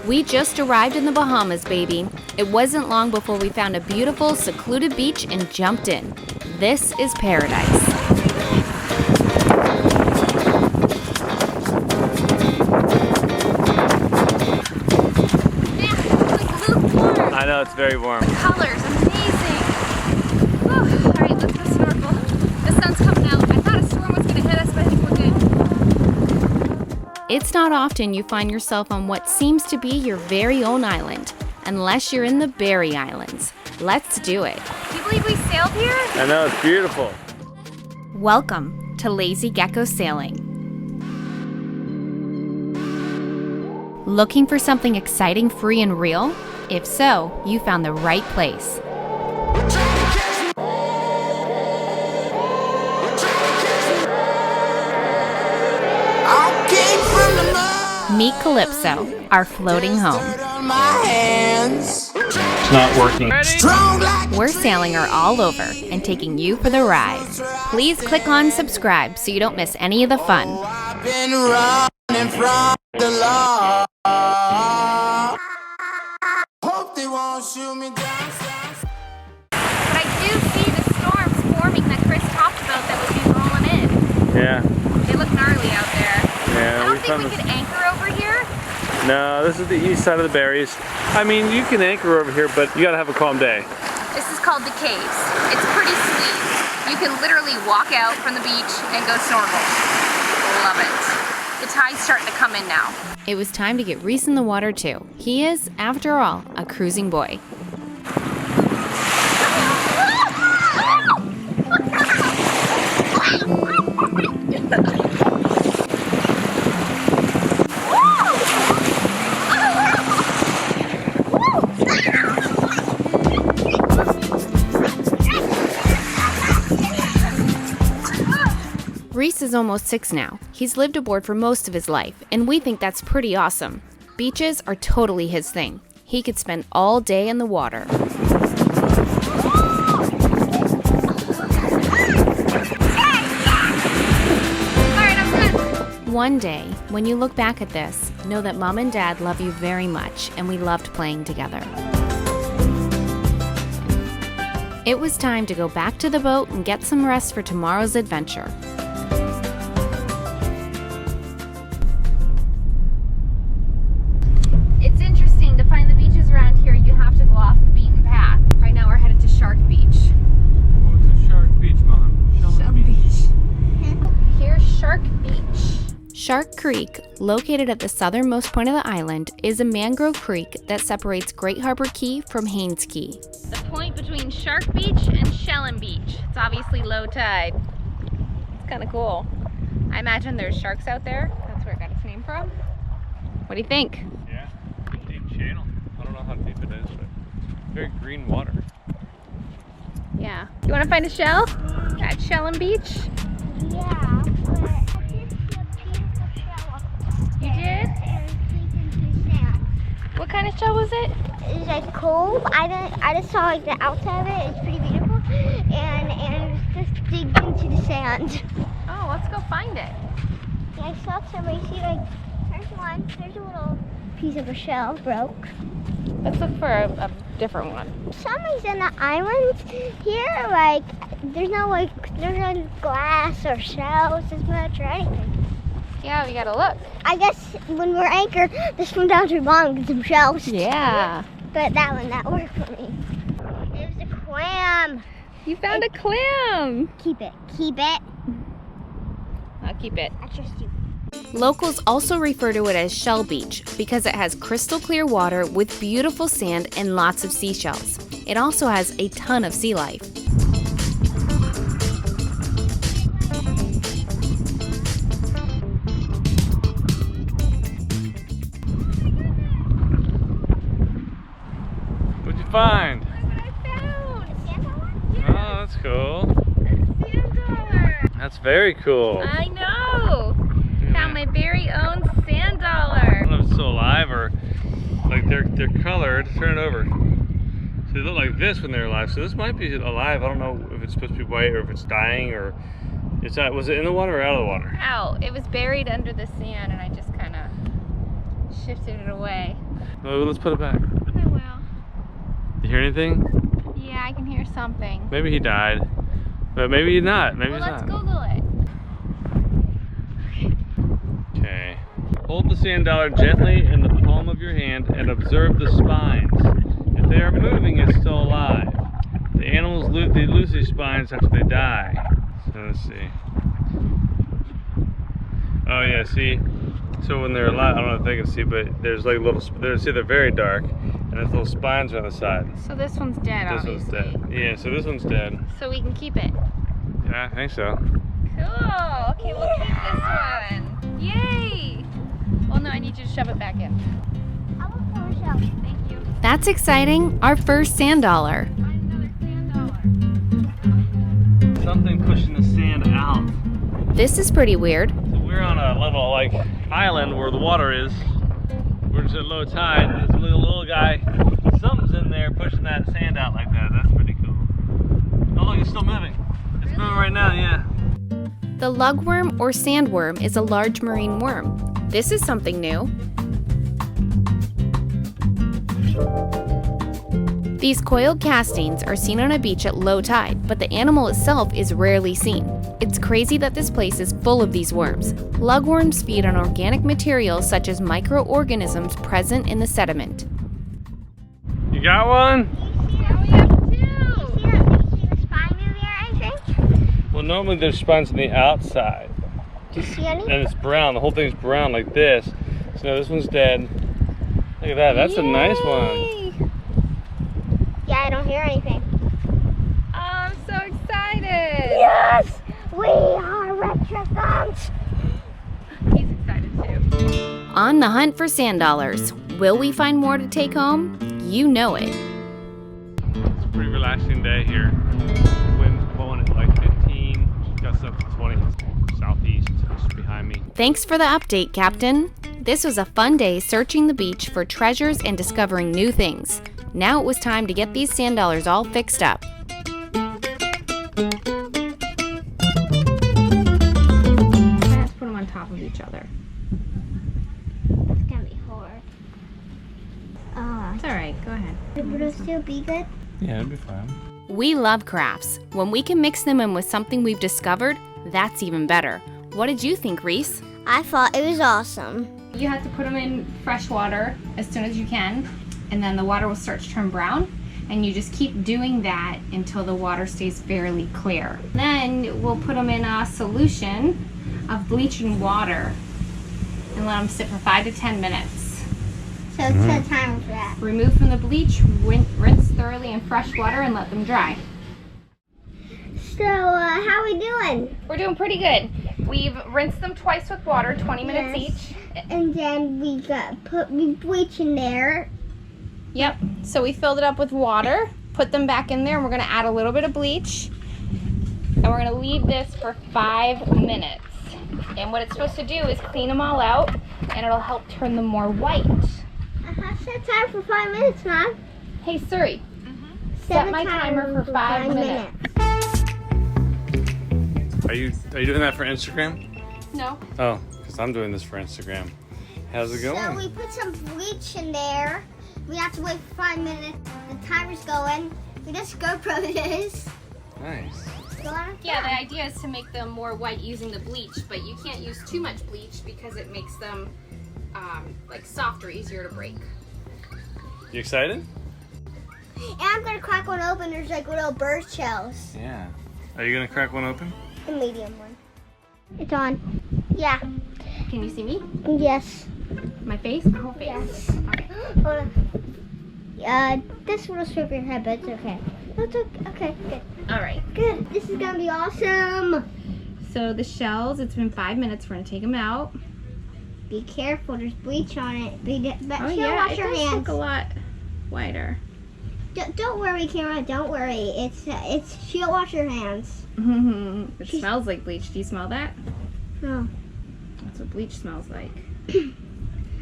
We just arrived in the Bahamas, baby. It wasn't long before we found a beautiful, secluded beach and jumped in. This is paradise. I know, it's very warm. The color's amazing. Whew. All right, let's go snorkel. The sun's coming out. I thought a storm was going to hit us, but I think we're good. It's not often you find yourself on what seems to be your very own island, unless you're in the Berry Islands. Let's do it. Do you believe we sailed here? I know, it's beautiful. Welcome to Lazy Gecko Sailing. Looking for something exciting, free, and real? If so, you found the right place. Meet Calypso, our floating home. It's not working. We're sailing her all over and taking you for the ride. Please click on subscribe so you don't miss any of the fun. I've been running from the law. Hope they won't shoot me down. But I do see the storms forming that Chris talked about that would be rolling in. Yeah. They look gnarly out there. Yeah, I don't think we could anchor over here. No, this is the east side of the Berries. I mean, you can anchor over here, but you gotta have a calm day. This is called the Caves. It's pretty sweet. You can literally walk out from the beach and go snorkel. Love it. The tide's starting to come in now. It was time to get Reese in the water too. He is, after all, a cruising boy. Reese is almost 6 now. He's lived aboard for most of his life, and we think that's pretty awesome. Beaches are totally his thing. He could spend all day in the water. One day, when you look back at this, know that Mom and Dad love you very much, and we loved playing together. It was time to go back to the boat and get some rest for tomorrow's adventure. It's interesting to find the beaches around here. You have to go off the beaten path. Right now we're headed to Shark Beach. What's a Shark Beach, Mom? Shark Beach. Here's Shark Beach. Shark Creek, located at the southernmost point of the island, is a mangrove creek that separates Great Harbor Key from Haynes Key. The point between Shark Beach and Shellin Beach. It's obviously low tide. It's kind of cool. I imagine there's sharks out there. That's where it got its name from. What do you think? Yeah, it's a deep channel. I don't know how deep it is, but very green water. Yeah. You want to find a shell at Shellin Beach? Yeah, but I did see a beautiful shell up You did? and deep into the sand. What kind of shell was it? It was like cove. I just saw like the outside of it. It's pretty beautiful, and it was just digged into the sand. Oh, let's go find it. Yeah, I saw somebody see like there's one. There's a little piece of a shell broke. Let's look for a different one. For some reason, the islands here, like there's no glass or shells as much or anything. Yeah, we gotta look. I guess when we're anchored, this one down to the bottom get some shells. Yeah. But that worked for me. It was a clam. You found a clam. Keep it. Keep it. I'll keep it. I trust you. Locals also refer to it as Shell Beach because it has crystal clear water with beautiful sand and lots of seashells. It also has a ton of sea life. What'd you find? Look what I found. Oh, that's cool. $1 dollar. That's very cool. I know. Found my very own sand I dollar. don't know if it's still alive or like they're colored. Turn it over. So they look like this when they're alive. So this might be alive. I don't know if it's supposed to be white or if it's dying or it's out. Was it in the water or out of the water? Out. It was buried under the sand and I just kind of shifted it away. Well, let's put it back. I will. You hear anything? Yeah, I can hear something. Maybe he died. But maybe he's not. Maybe Well, he's let's not. Google it. Okay. Hold the sand dollar gently in the palm of your hand and observe the spines. If they are moving, it's still alive. The animals lose these spines after they die. So let's see. Oh yeah, see. So when they're alive, I don't know if they can see, but there's like little. They're very dark, and there's little spines on the side. So this one's dead, This obviously. one's dead. Yeah, so this one's dead. So we can keep it. Yeah, I think so. Cool. Okay, we'll keep this one. Yay! Well, no, I need you to shove it back in. I want more shells. Thank you. That's exciting. Our first sand dollar. Something pushing the sand out. This is pretty weird. So we're on a little like island where the water is. We're just at low tide. And there's a little guy. Something's in there pushing that sand out like that. That's pretty cool. Oh look, it's still moving. It's moving right now, yeah. The lugworm or sandworm is a large marine worm. This is something new. These coiled castings are seen on a beach at low tide, but the animal itself is rarely seen. It's crazy that this place is full of these worms. Lugworms feed on organic materials such as microorganisms present in the sediment. You got one? Now we have two. See the spine in there, I think? Well, normally there's spines on the outside. Do you see any? And it's brown. The whole thing's brown like this. So no, this one's dead. Look at that. That's a nice one. Yeah, I don't hear anything. Oh, I'm so excited. Yes! We are retrogrades! He's excited too. On the hunt for sand dollars. Will we find more to take home? You know it. It's a pretty relaxing day here. Wind's blowing at like 15, gusts up to 20 southeast, just behind me. Thanks for the update, Captain. This was a fun day searching the beach for treasures and discovering new things. Now it was time to get these sand dollars all fixed up. Let's put them on top of each other. It's gonna be hard. It's alright, go ahead. Would it still be good? Yeah, it'd be fine. We love crafts. When we can mix them in with something we've discovered, that's even better. What did you think, Reese? I thought it was awesome. You have to put them in fresh water as soon as you can, and then the water will start to turn brown, and you just keep doing that until the water stays fairly clear. Then we'll put them in a solution of bleach and water and let them sit for 5 to 10 minutes. So set a timer for that. Remove from the bleach, rinse thoroughly in fresh water, and let them dry. So, how we doing? We're doing pretty good. We've rinsed them twice with water, 20 minutes each. And then we put bleach in there. Yep, so we filled it up with water, put them back in there, and we're gonna add a little bit of bleach. And we're gonna leave this for 5 minutes. And what it's supposed to do is clean them all out, and it'll help turn them more white. Set time for 5 minutes, Mom. Hey Suri, set my timer for 5 minutes. Are you doing that for Instagram? No. Oh, because I'm doing this for Instagram. How's it going? So we put some bleach in there. We have to wait for 5 minutes. The timer's going. We just GoPro this. Nice. Go on. Yeah, the idea is to make them more white using the bleach, but you can't use too much bleach because it makes them like softer, easier to break. You excited? And I'm gonna crack one open. There's like little bird shells. Yeah. Are you gonna crack one open? The medium one. It's on. Yeah. Can you see me? Yes. My face? My whole face? Yes. Okay. Hold on. This will scrape your head, but it's okay. It's okay. Okay, good. All right. Good. This is gonna be awesome. So the shells, it's been 5 minutes. We're gonna take them out. Be careful. There's bleach on it. But Oh she'll yeah, wash it your does hands. look a lot whiter. Don't worry, camera. Don't worry. It's she'll wash your hands. It smells like bleach. Do you smell that? Oh. That's what bleach smells like.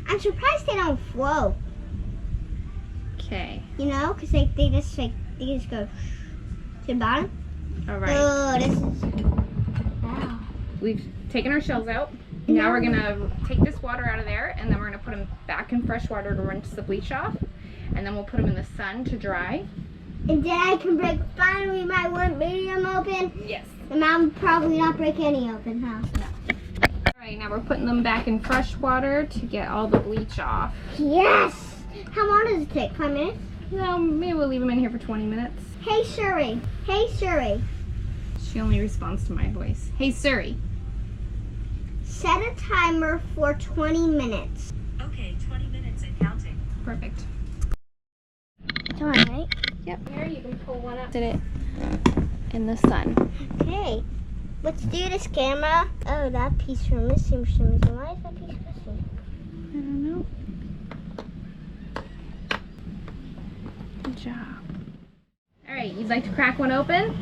I'm surprised they don't flow. Okay. You know, because they just go to the bottom. All right. Oh, this is. Wow. We've taken our shells out. Now we're gonna take this water out of there, and then we're gonna put them back in fresh water to rinse the bleach off, and then we'll put them in the sun to dry. And then I can break finally my one medium open. Yes. And Mom probably not break any open, huh? Alright, now we're putting them back in fresh water to get all the bleach off. Yes! How long does it take? 5 minutes? No, maybe we'll leave them in here for 20 minutes. Hey Siri. Hey Siri. She only responds to my voice. Hey Siri. Set a timer for 20 minutes. Okay, 20 minutes and counting. Perfect. It's on, right? Yep. Here, you can pull one up. Sit it in the sun. Okay. Let's do this, camera. Oh, that piece from missing for some reason. Why is that piece missing? I don't know. Good job. Alright, you'd like to crack one open?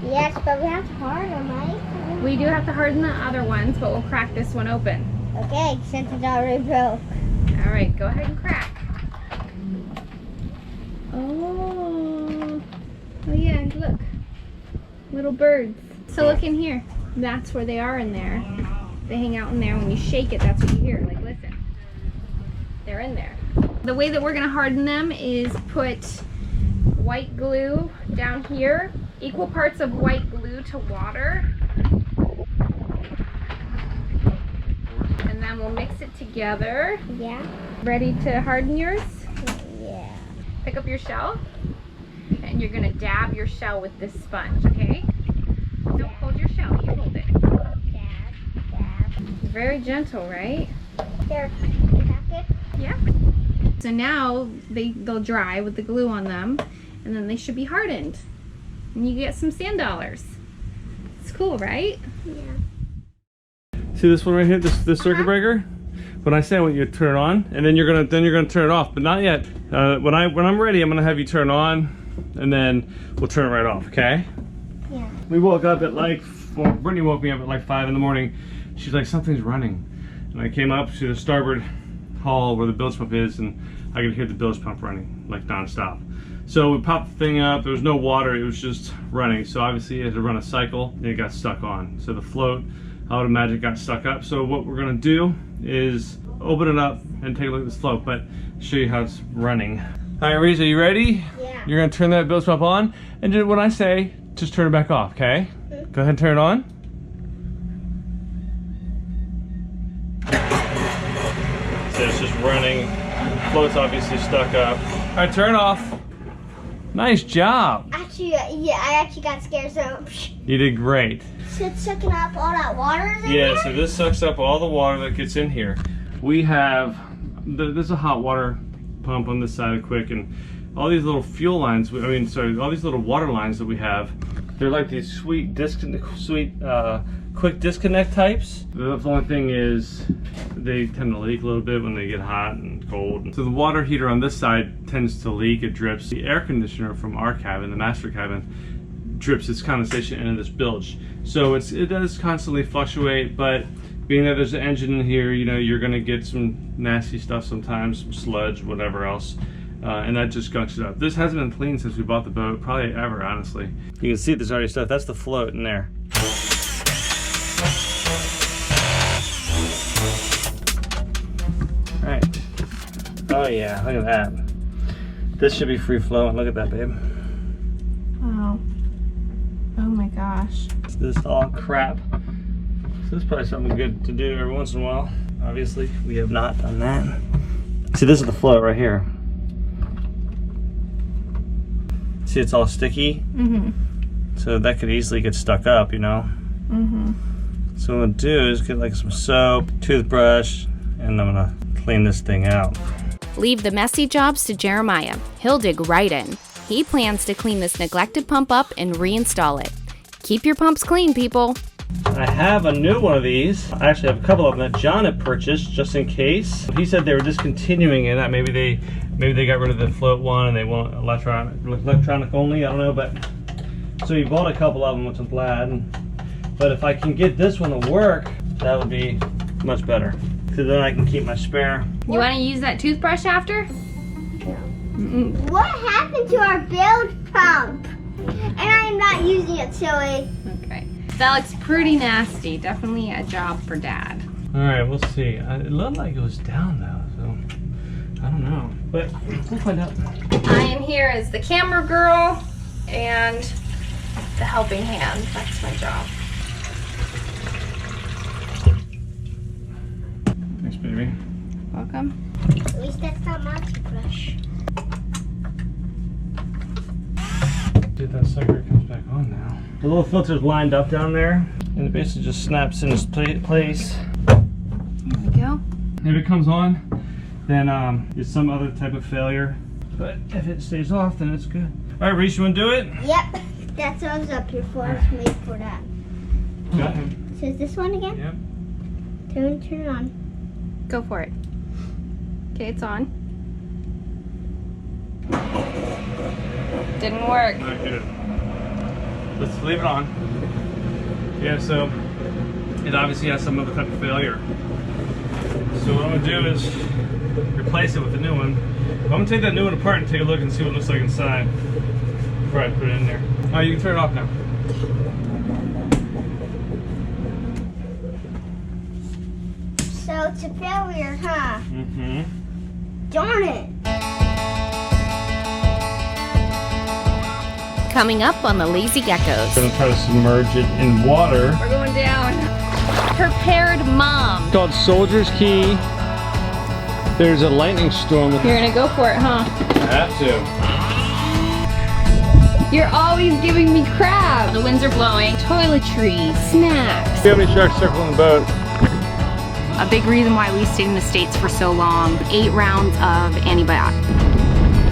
Yes, but we have to hard them, right? We do have to harden the other ones, but we'll crack this one open. Okay, since it's already broke. Alright, go ahead and crack. Oh yeah, look. Little birds. So look in here. That's where they are in there. They hang out in there. When you shake it, that's what you hear. Like, listen. They're in there. The way that we're gonna harden them is put white glue down here. Equal parts of white glue to water. And then we'll mix it together. Yeah? Ready to harden yours? Yeah. Pick up your shell, and you're gonna dab your shell with this sponge, okay? Don't hold your shell, you hold it. Dab. Very gentle, right? Here, is that good? Yeah. So now they'll dry with the glue on them, and then they should be hardened. And you get some sand dollars. It's cool, right? Yeah. See this one right here, this circuit breaker? When I say I want you to turn it on, and then you're gonna turn it off, but not yet. When I'm ready, I'm gonna have you turn on, and then we'll turn it right off. Okay? Yeah. We woke up at like, well, Brittany woke me up at like 5 in the morning. She's like, something's running, and I came up to the starboard hall where the bilge pump is, and I could hear the bilge pump running like nonstop. So we popped the thing up. There was no water. It was just running. So obviously it had to run a cycle, and it got stuck on. So the float, I would imagine, got stuck up. So what we're gonna do is open it up and take a look at this float, but show you how it's running. All right, Reese, are you ready? Yeah. You're gonna turn that bilge pump on, and then when I say, just turn it back off, okay? Go ahead and turn it on. So it's just running. Float's obviously stuck up. All right, turn it off. Nice job. Actually, yeah, I actually got scared, so. You did great. So it's sucking up all that water in Yeah, there? so this sucks up all the water that gets in here. We have, there's a hot water pump on this side of Quick, and all these little fuel lines, all these little water lines that we have, they're like these quick disconnect types. The only thing is they tend to leak a little bit when they get hot and cold. So the water heater on this side tends to leak, it drips. The air conditioner from our cabin, the master cabin, drips its condensation into this bilge. So it does constantly fluctuate, but being that there's an engine in here, you know, you're gonna get some nasty stuff sometimes, some sludge, whatever else. And that just gunks it up. This hasn't been cleaned since we bought the boat, probably ever, honestly. You can see there's already stuff. That's the float in there. All right. Oh yeah, look at that. This should be free flowing. Look at that, babe. Wow. Oh my gosh. This is all crap. So this is probably something good to do every once in a while. Obviously, we have not done that. See, this is the float right here. See, it's all sticky. Mm-hmm. So that could easily get stuck up, you know? Mm-hmm. So what I'm gonna do is get like some soap, toothbrush, and I'm gonna clean this thing out. Leave the messy jobs to Jeremiah. He'll dig right in. He plans to clean this neglected pump up and reinstall it. Keep your pumps clean, people. I have a new one of these. I actually have a couple of them that John had purchased just in case. He said they were discontinuing it. Maybe they got rid of the float one and they want electronic only. I don't know, but so he bought a couple of them, which I'm glad. But if I can get this one to work, that would be much better. Because then I can keep my spare. You want to use that toothbrush after? What happened to our bilge pump? And I'm not using it, silly. Okay. That looks pretty nasty. Definitely a job for Dad. Alright, we'll see. It looked like it was down though, so I don't know. But we'll find out. I am here as the camera girl and the helping hand. That's my job. Thanks, baby. Welcome. At least that's not my toothbrush. Dude, that sucker comes back on now. The little filter's lined up down there, and it basically just snaps in its place. There we go. If it comes on, then it's some other type of failure. But if it stays off, then it's good. All right, Reese, you want to do it? Yep, that's what I was up here for. It's made for that. Got him. So is this one again? Yep. Turn it on. Go for it. Okay, it's on. Didn't work. Not good. Let's leave it on. Yeah, so it obviously has some other type of failure. So what I'm gonna do is replace it with a new one. I'm gonna take that new one apart and take a look and see what it looks like inside before I put it in there. All right, you can turn it off now. So it's a failure, huh? Mm-hmm. Darn it. Coming up on the Lazy Geckos. Gonna try to submerge it in water. We're going down. Prepared mom. It's called Soldier's Key. There's a lightning storm. You're gonna go for it, huh? I have to. You're always giving me crap. The winds are blowing. Toiletries, snacks. Do you have any sharks circling the boat? A big reason why we stayed in the States for so long. 8 rounds of antibiotics.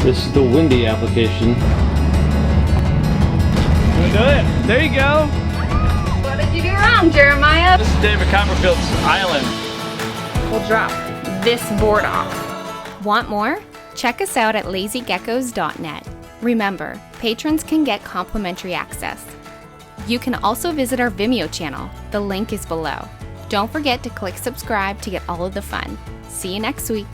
This is the windy application. Do it. There you go. What did you do wrong, Jeremiah? This is David Copperfield's island. We'll drop this board off. Want more? Check us out at lazygeckos.net. Remember, patrons can get complimentary access. You can also visit our Vimeo channel. The link is below. Don't forget to click subscribe to get all of the fun. See you next week.